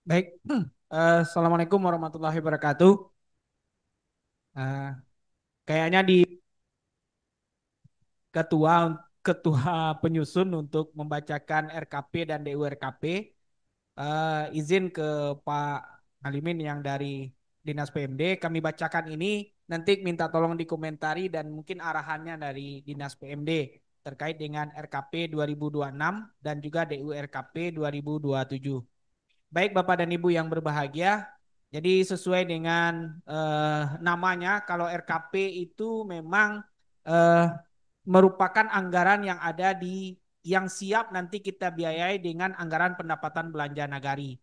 Baik, Assalamualaikum warahmatullahi wabarakatuh. Eh, Kayaknya di ketua ketua penyusun untuk membacakan RKP dan DURKP, izin ke Pak Alimin yang dari Dinas PMD, kami bacakan ini, nanti minta tolong dikomentari dan mungkin arahannya dari Dinas PMD terkait dengan RKP 2026 dan juga DURKP 2027. Baik Bapak dan Ibu yang berbahagia, jadi sesuai dengan namanya, kalau RKP itu memang eh, merupakan anggaran yang ada yang siap nanti kita biayai dengan anggaran pendapatan belanja nagari.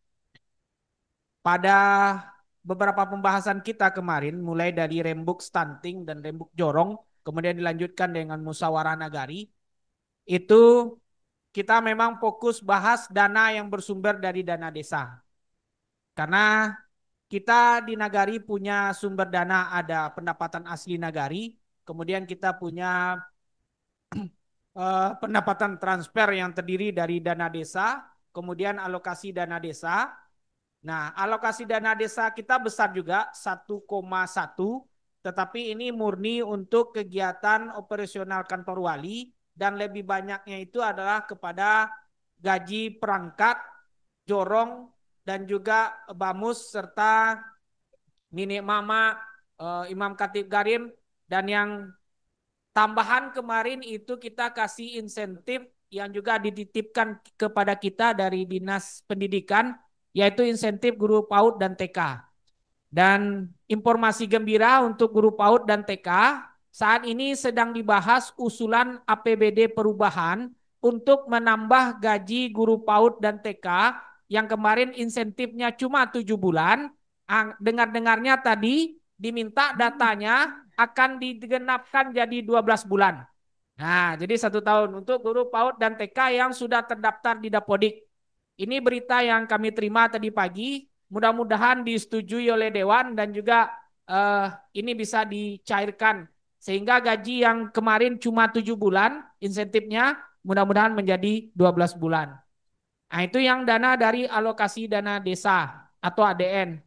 Pada beberapa pembahasan kita kemarin, mulai dari rembuk stunting dan rembuk jorong, kemudian dilanjutkan dengan musyawarah nagari, itu kita memang fokus bahas dana yang bersumber dari dana desa. Karena kita di Nagari punya sumber dana, ada pendapatan asli Nagari, kemudian kita punya pendapatan transfer yang terdiri dari dana desa, kemudian alokasi dana desa. Nah, alokasi dana desa kita besar juga 1,1, tetapi ini murni untuk kegiatan operasional kantor wali dan lebih banyaknya itu adalah kepada gaji perangkat, jorong, dan juga bamus serta Nini Mama, Imam Khatib Garim, dan yang tambahan kemarin itu kita kasih insentif yang juga dititipkan kepada kita dari Dinas Pendidikan, yaitu insentif guru PAUD dan TK. Dan informasi gembira untuk guru PAUD dan TK, saat ini sedang dibahas usulan APBD perubahan untuk menambah gaji guru PAUD dan TK yang kemarin insentifnya cuma 7 bulan. Dengar-dengarnya tadi diminta datanya akan digenapkan jadi 12 bulan. Nah, jadi 1 tahun untuk guru PAUD dan TK yang sudah terdaftar di Dapodik. Ini berita yang kami terima tadi pagi. Mudah-mudahan disetujui oleh Dewan dan juga ini bisa dicairkan. Sehingga gaji yang kemarin cuma 7 bulan insentifnya mudah-mudahan menjadi 12 bulan. Nah, itu yang dana dari alokasi dana desa atau ADN.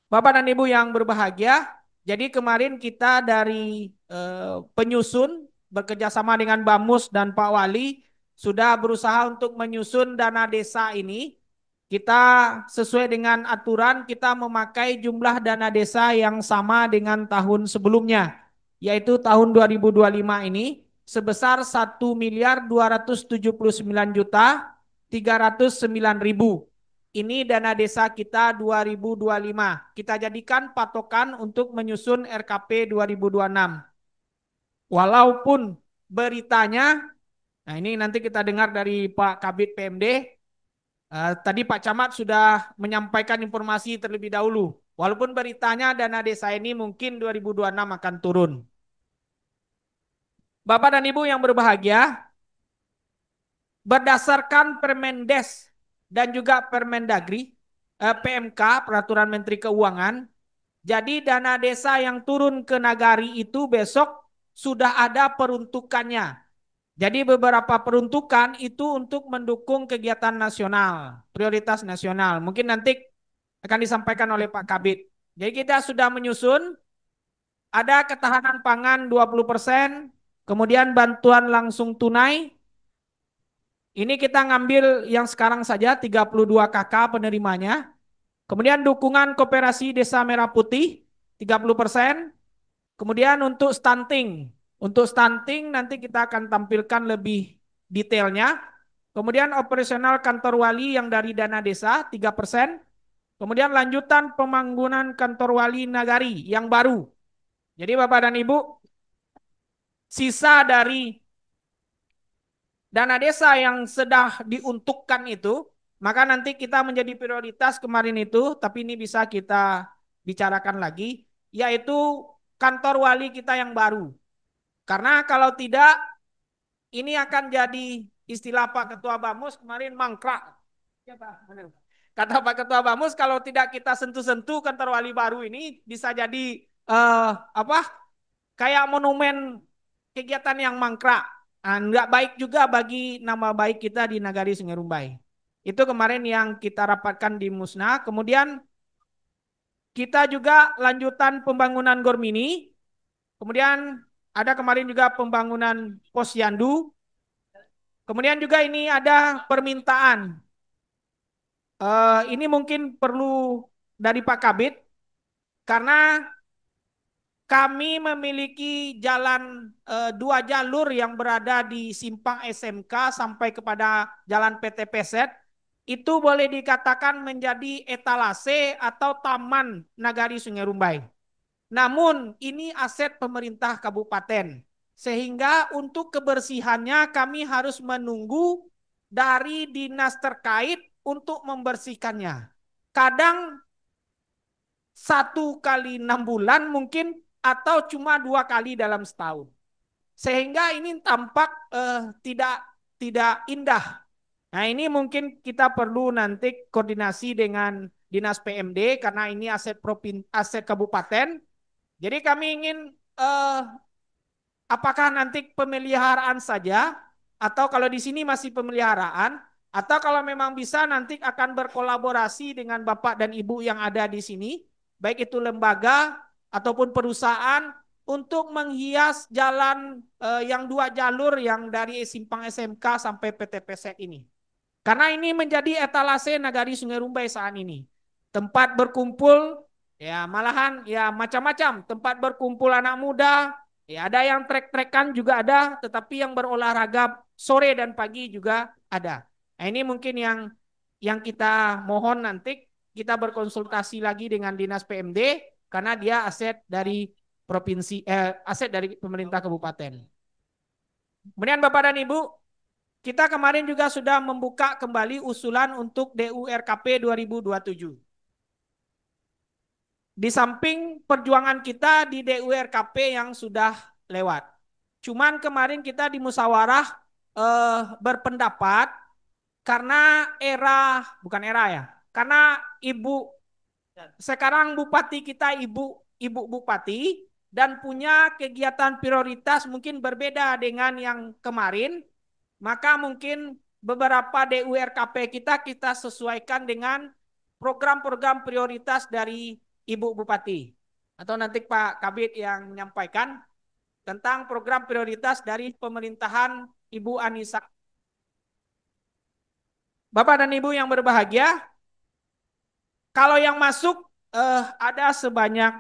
Bapak dan Ibu yang berbahagia, jadi kemarin kita dari penyusun bekerjasama dengan Bamus dan Pak Wali sudah berusaha untuk menyusun dana desa ini. Kita sesuai dengan aturan kita memakai jumlah dana desa yang sama dengan tahun sebelumnya, yaitu tahun 2025 ini sebesar 1.279.309.000. Ini dana desa kita 2025. Kita jadikan patokan untuk menyusun RKP 2026. Walaupun beritanya, nah ini nanti kita dengar dari Pak Kabid PMD, tadi Pak Camat sudah menyampaikan informasi terlebih dahulu. Walaupun beritanya dana desa ini mungkin 2026 akan turun. Bapak dan Ibu yang berbahagia, berdasarkan Permendes dan juga Permendagri, PMK, Peraturan Menteri Keuangan, jadi dana desa yang turun ke Nagari itu besok sudah ada peruntukannya. Jadi beberapa peruntukan itu untuk mendukung kegiatan nasional, prioritas nasional. Mungkin nanti akan disampaikan oleh Pak Kabit. Jadi kita sudah menyusun, ada ketahanan pangan 20%, kemudian bantuan langsung tunai. Ini kita ngambil yang sekarang saja 32 KK penerimanya. Kemudian dukungan koperasi Desa Merah Putih 30%. Kemudian untuk stunting nanti kita akan tampilkan lebih detailnya. Kemudian operasional kantor wali yang dari dana desa 3%. Kemudian lanjutan pembangunan kantor wali nagari yang baru. Jadi Bapak dan Ibu, sisa dari dana desa yang sudah diuntukkan itu, maka nanti kita menjadi prioritas kemarin itu, tapi ini bisa kita bicarakan lagi, yaitu kantor wali kita yang baru. Karena kalau tidak, ini akan jadi istilah Pak Ketua Bamus kemarin mangkrak. Ya, Pak. Kata Pak Ketua Bamus, kalau tidak kita sentuh-sentuh kantor wali baru ini bisa jadi apa? Kayak monumen kegiatan yang mangkrak. Nggak baik juga bagi nama baik kita di Nagari Sungai Rumbai. Itu kemarin yang kita rapatkan di Musnah. Kemudian kita juga lanjutan pembangunan Gor Mini. Kemudian ada kemarin juga pembangunan Posyandu. Kemudian juga ini ada permintaan. Ini mungkin perlu dari Pak Kabit karena kami memiliki jalan dua jalur yang berada di simpang SMK sampai kepada jalan PT Peset. Itu boleh dikatakan menjadi etalase atau taman Nagari Sungai Rumbai. Namun ini aset pemerintah kabupaten. Sehingga untuk kebersihannya kami harus menunggu dari dinas terkait untuk membersihkannya. Kadang 1 kali 6 bulan mungkin atau cuma 2 kali dalam setahun. Sehingga ini tampak tidak tidak indah. Nah ini mungkin kita perlu nanti koordinasi dengan dinas PMD karena ini aset kabupaten. Jadi kami ingin apakah nanti pemeliharaan saja atau kalau di sini masih pemeliharaan atau kalau memang bisa nanti akan berkolaborasi dengan Bapak dan Ibu yang ada di sini, baik itu lembaga ataupun perusahaan untuk menghias jalan yang 2 jalur yang dari simpang SMK sampai PT Pesek ini. Karena ini menjadi etalase Nagari Sungai Rumbai saat ini. Tempat berkumpul, ya malahan ya macam-macam. Tempat berkumpul anak muda, ya ada yang trek-trekan juga ada, tetapi yang berolahraga sore dan pagi juga ada. Nah ini mungkin yang kita mohon nanti kita berkonsultasi lagi dengan Dinas PMD karena dia aset dari aset dari pemerintah kabupaten. Kemudian Bapak dan Ibu, kita kemarin juga sudah membuka kembali usulan untuk DURKP 2027. Di samping perjuangan kita di DURKP yang sudah lewat. Cuman kemarin kita di musyawarah berpendapat karena bukan era ya, karena sekarang bupati kita ibu bupati dan punya kegiatan prioritas mungkin berbeda dengan yang kemarin. Maka mungkin beberapa DURKP kita sesuaikan dengan program-program prioritas dari Ibu Bupati. Atau nanti Pak Kabit yang menyampaikan tentang program prioritas dari pemerintahan Ibu Anissa. Bapak dan Ibu yang berbahagia, kalau yang masuk ada sebanyak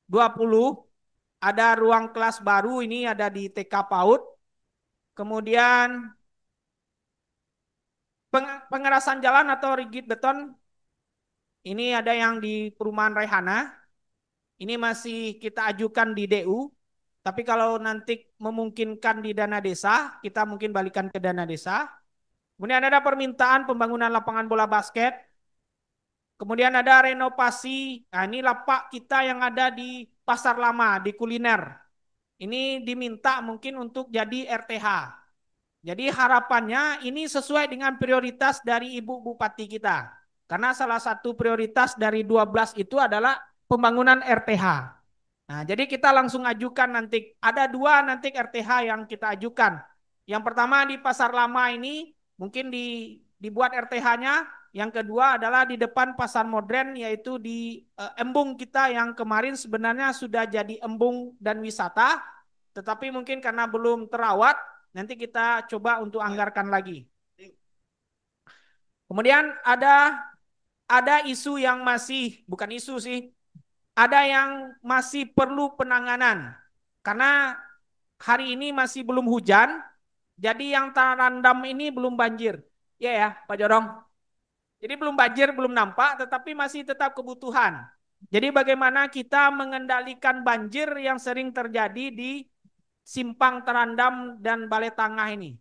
20, ada ruang kelas baru ini ada di TK PAUD, kemudian pengerasan jalan atau rigid beton ini ada yang di perumahan Raihana. Ini masih kita ajukan di DU. Tapi kalau nanti memungkinkan di dana desa, kita mungkin balikan ke dana desa. Kemudian ada permintaan pembangunan lapangan bola basket. Kemudian ada renovasi. Nah, ini lapak kita yang ada di Pasar Lama, di kuliner. Ini diminta mungkin untuk jadi RTH. Jadi harapannya ini sesuai dengan prioritas dari Ibu Bupati kita. Karena salah satu prioritas dari 12 itu adalah pembangunan RTH. Nah, jadi kita langsung ajukan nanti. Ada 2 nanti RTH yang kita ajukan. Yang pertama di Pasar Lama ini mungkin dibuat RTH-nya. Yang kedua adalah di depan Pasar Modern yaitu di embung kita yang kemarin sebenarnya sudah jadi embung dan wisata. Tetapi mungkin karena belum terawat, nanti kita coba untuk anggarkan lagi. Kemudian ada isu yang masih, bukan isu sih, ada yang masih perlu penanganan. Karena hari ini masih belum hujan, jadi yang terendam ini belum banjir. Iya ya, Pak Jorong. Jadi belum banjir, belum nampak, tetapi masih tetap kebutuhan. Jadi bagaimana kita mengendalikan banjir yang sering terjadi di Simpang Terandam dan Balai Tangah ini.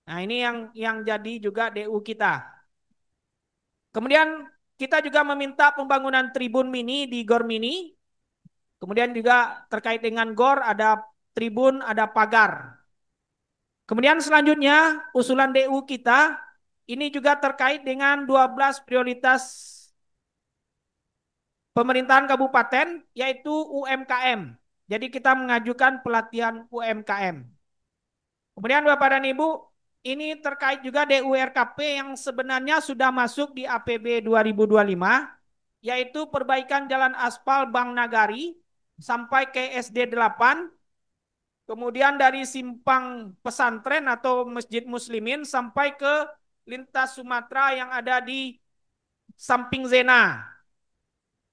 Nah ini yang jadi juga DU kita. Kemudian kita juga meminta pembangunan tribun mini di Gor Mini. Kemudian juga terkait dengan Gor ada tribun, ada pagar. Kemudian selanjutnya usulan DU kita ini juga terkait dengan 12 prioritas pemerintahan kabupaten yaitu UMKM. Jadi kita mengajukan pelatihan UMKM. Kemudian Bapak dan Ibu, ini terkait juga DURKP yang sebenarnya sudah masuk di APB 2025, yaitu perbaikan jalan aspal Bang Nagari sampai ke SD 8, kemudian dari simpang pesantren atau Masjid Muslimin sampai ke lintas Sumatera yang ada di samping Zena.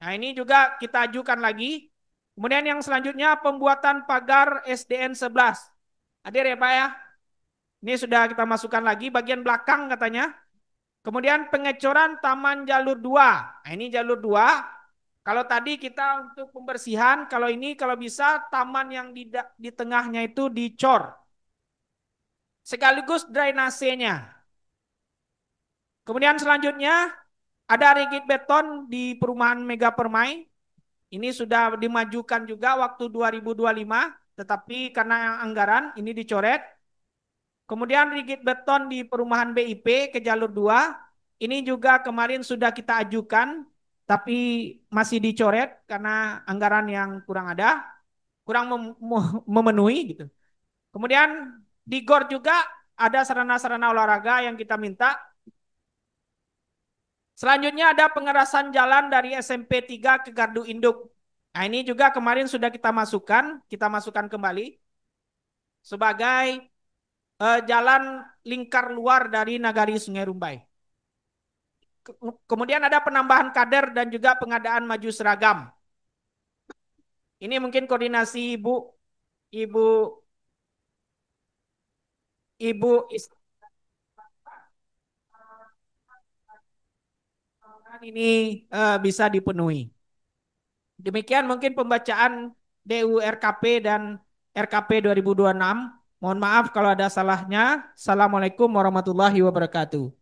Nah, ini juga kita ajukan lagi. Kemudian yang selanjutnya pembuatan pagar SDN 11. Hadir ya Pak ya. Ini sudah kita masukkan lagi bagian belakang katanya. Kemudian pengecoran taman jalur 2. Nah, ini jalur 2. Kalau tadi kita untuk pembersihan, kalau ini kalau bisa taman yang di tengahnya itu dicor. Sekaligus drainasenya. Kemudian selanjutnya ada rigid beton di perumahan Mega Permai. Ini sudah dimajukan juga waktu 2025, tetapi karena anggaran ini dicoret. Kemudian rigid beton di perumahan BIP ke jalur 2, ini juga kemarin sudah kita ajukan, tapi masih dicoret karena anggaran yang kurang ada, kurang memenuhi gitu. Kemudian di GOR juga ada sarana-sarana olahraga yang kita minta. Selanjutnya ada pengerasan jalan dari SMP 3 ke Gardu Induk. Nah ini juga kemarin sudah kita masukkan kembali sebagai jalan lingkar luar dari Nagari Sungai Rumbai. Kemudian ada penambahan kader dan juga pengadaan maju seragam. Ini mungkin koordinasi Ibu, Ibu ini bisa dipenuhi. Demikian mungkin pembacaan DURKP dan RKP 2026. Mohon maaf kalau ada salahnya. Assalamualaikum warahmatullahi wabarakatuh.